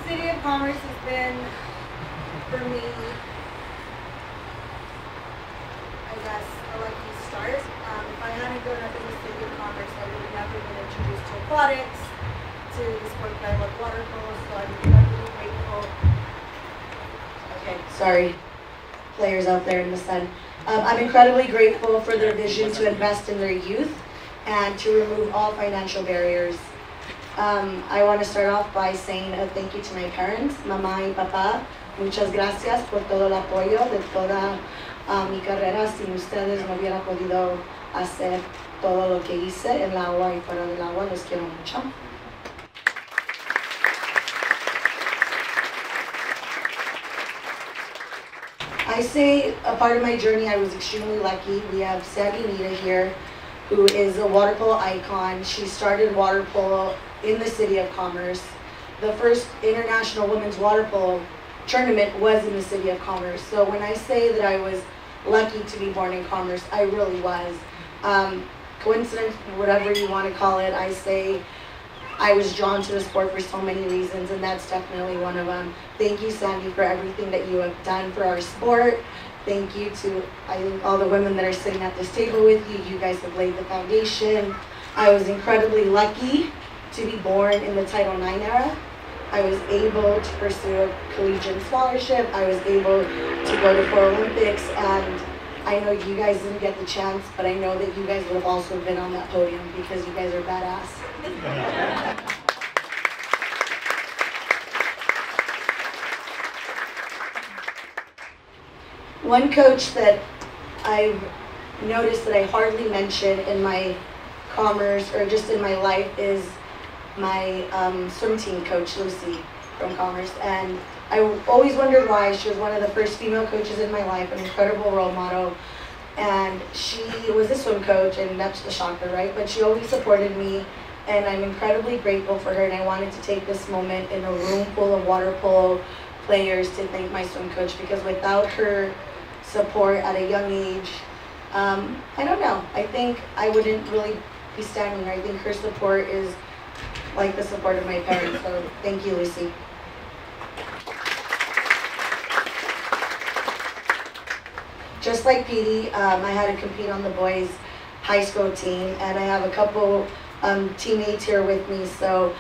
City of Commerce has been, for me, I guess, a lucky start. If I hadn't grown up in the City of Commerce, I would have never been introduced to aquatics, to the sport that I love, water polo, so I'm incredibly grateful. Okay, sorry, players out there in the sun. I'm incredibly grateful for their vision to invest in their youth and to remove all financial barriers. I want to start off by saying a thank you to my parents, mamá y papá. Muchas gracias por todo el apoyo de toda mi carrera. Sin ustedes no hubiera podido hacer todo lo que hice en el agua y fuera del agua. Los quiero mucho. I say a part of my journey I was extremely lucky. We have Sandy Nita here, who is a water polo icon. She started water polo in the City of Commerce. The first international women's water polo tournament was in the City of Commerce. So when I say that I was lucky to be born in Commerce, I really was. Coincidence, whatever you want to call it, I say I was drawn to the sport for so many reasons, and that's definitely one of them. Thank you, Sandy, for everything that you have done for our sport. Thank you to, I think, all the women that are sitting at this table with you. You guys have laid the foundation. I was incredibly lucky to be born in the Title IX era. I was able to pursue a collegiate scholarship. I was able to go to 4 Olympics, and I know you guys didn't get the chance, but I know that you guys would have also been on that podium because you guys are badass. One coach that I've noticed that I hardly mention in my Commerce or just in my life is my swim team coach, Lucy, from Commerce. And I always wondered why. She was one of the first female coaches in my life, an incredible role model. And she was a swim coach, and that's the shocker, right? But she always supported me, and I'm incredibly grateful for her. And I wanted to take this moment in a room full of water polo players to thank my swim coach, because without her support at a young age, I don't know, I think I wouldn't really be standing here. I think her support is like the support of my parents, so thank you, Lucy. Just like Petey, I had to compete on the boys' high school team, and I have a couple teammates here with me, so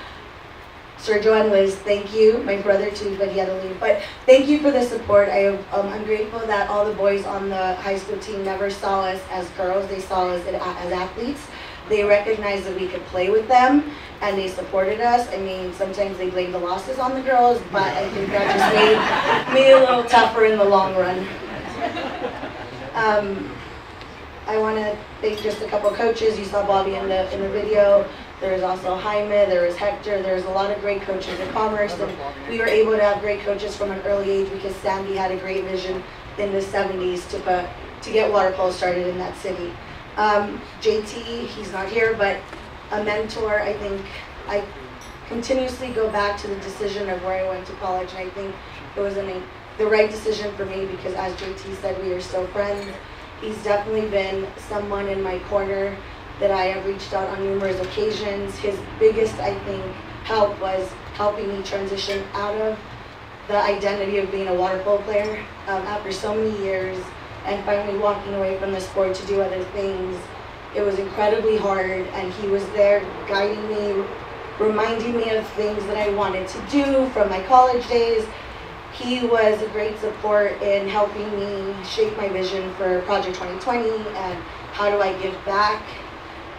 Sergio and Liz, thank you. My brother too, but he had to leave. But thank you for the support. I'm grateful that all the boys on the high school team never saw us as girls. They saw us as athletes. They recognized that we could play with them, and they supported us. I mean, sometimes they blame the losses on the girls, but I think that just made me a little tougher in the long run. I want to thank just a couple coaches. You saw Bobby in the video. There was also Jaime, there was Hector, there was a lot of great coaches in Commerce, and we were able to have great coaches from an early age because Sandy had a great vision in the 70s to get water polo started in that city. JT, he's not here, but a mentor. I think I continuously go back to the decision of where I went to college, and I think it was the right decision for me because, as JT said, we are still friends. He's definitely been someone in my corner that I have reached out on numerous occasions. His biggest, I think, help was helping me transition out of the identity of being a water polo player after so many years and finally walking away from the sport to do other things. It was incredibly hard, and he was there guiding me, reminding me of things that I wanted to do from my college days. He was a great support in helping me shape my vision for Project 2020 and how do I give back.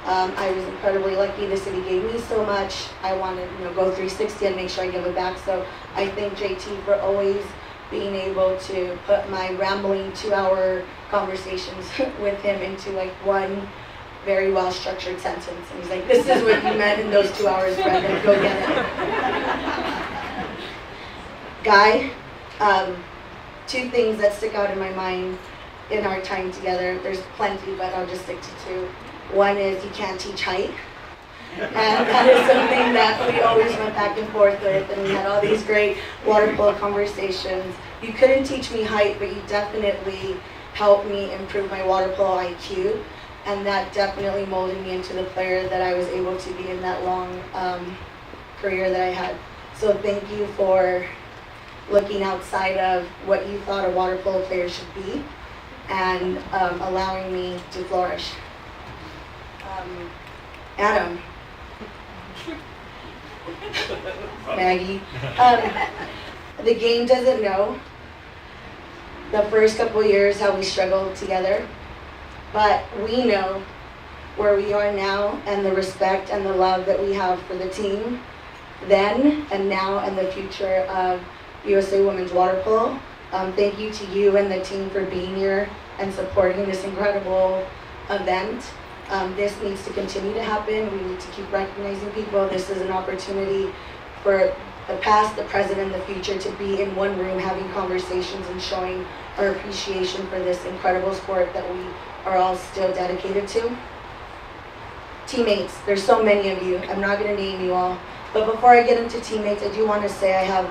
I was incredibly lucky. The city gave me so much. I wanted to go 360 and make sure I give it back. So I thank JT for always being able to put my rambling 2-hour conversations with him into like one very well structured sentence. And he's like, this is what you meant in those 2 hours, Brenda. Go get it. Guy, 2 things that stick out in my mind in our time together. There's plenty, but I'll just stick to 2. One is you can't teach height, and that is something that we always went back and forth with, and we had all these great water polo conversations. You couldn't teach me height, but you definitely helped me improve my water polo IQ, and that definitely molded me into the player that I was able to be in that long career that I had. So thank you for looking outside of what you thought a water polo player should be and allowing me to flourish. Adam. Maggie. The game doesn't know the first couple years how we struggled together, but we know where we are now and the respect and the love that we have for the team then and now and the future of USA Women's Water Polo. Thank you to you and the team for being here and supporting this incredible event. This needs to continue to happen. We need to keep recognizing people. This is an opportunity for the past, the present, and the future to be in one room having conversations and showing our appreciation for this incredible sport that we are all still dedicated to. Teammates, there's so many of you. I'm not going to name you all. But before I get into teammates, I do want to say I have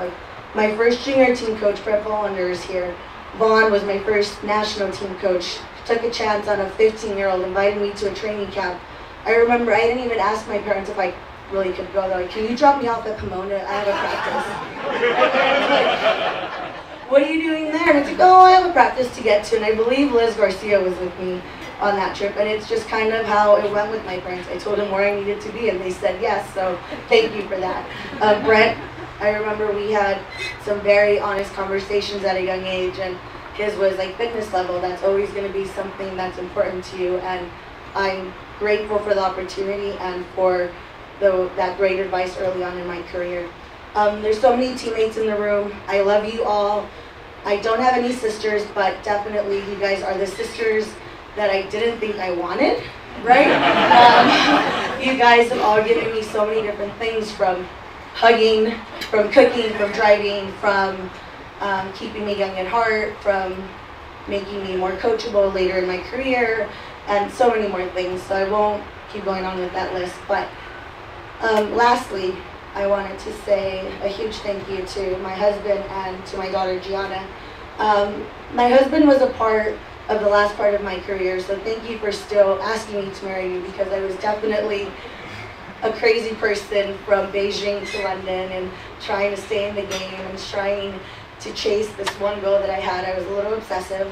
my first junior team coach, Brenda, is here. Vaughn was my first national team coach. Took a chance on a 15-year-old, invited me to a training camp. I remember I didn't even ask my parents if I really could go. They're like, can you drop me off at Pomona? I have a practice. What are you doing there? And it's like, oh, I have a practice to get to. And I believe Liz Garcia was with me on that trip. And it's just kind of how it went with my parents. I told them where I needed to be, and they said yes. So thank you for that. Brent, I remember we had some very honest conversations at a young age, and his was like fitness level. That's always going to be something that's important to you, and I'm grateful for the opportunity and for that great advice early on in my career. There's so many teammates in the room. I love you all. I don't have any sisters, but definitely you guys are the sisters that I didn't think I wanted, right? You guys have all given me so many different things, from hugging, from cooking, from driving, from keeping me young at heart, from making me more coachable later in my career, and so many more things. So I won't keep going on with that list. But lastly, I wanted to say a huge thank you to my husband and to my daughter, Gianna. My husband was a part of the last part of my career, so thank you for still asking me to marry you, because I was definitely a crazy person from Beijing to London and trying to stay in the game and trying to chase this one goal that I had. I was a little obsessive,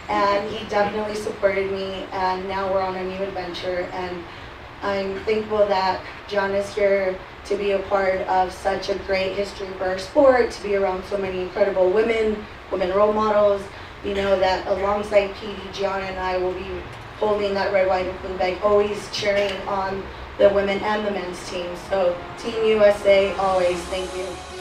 and he definitely supported me, and now we're on a new adventure, and I'm thankful that John is here to be a part of such a great history for our sport, to be around so many incredible women role models. You know that alongside PD, Gianna and I will be holding that red, white, and blue bag, always cheering on the women and the men's team. So Team USA, always, thank you.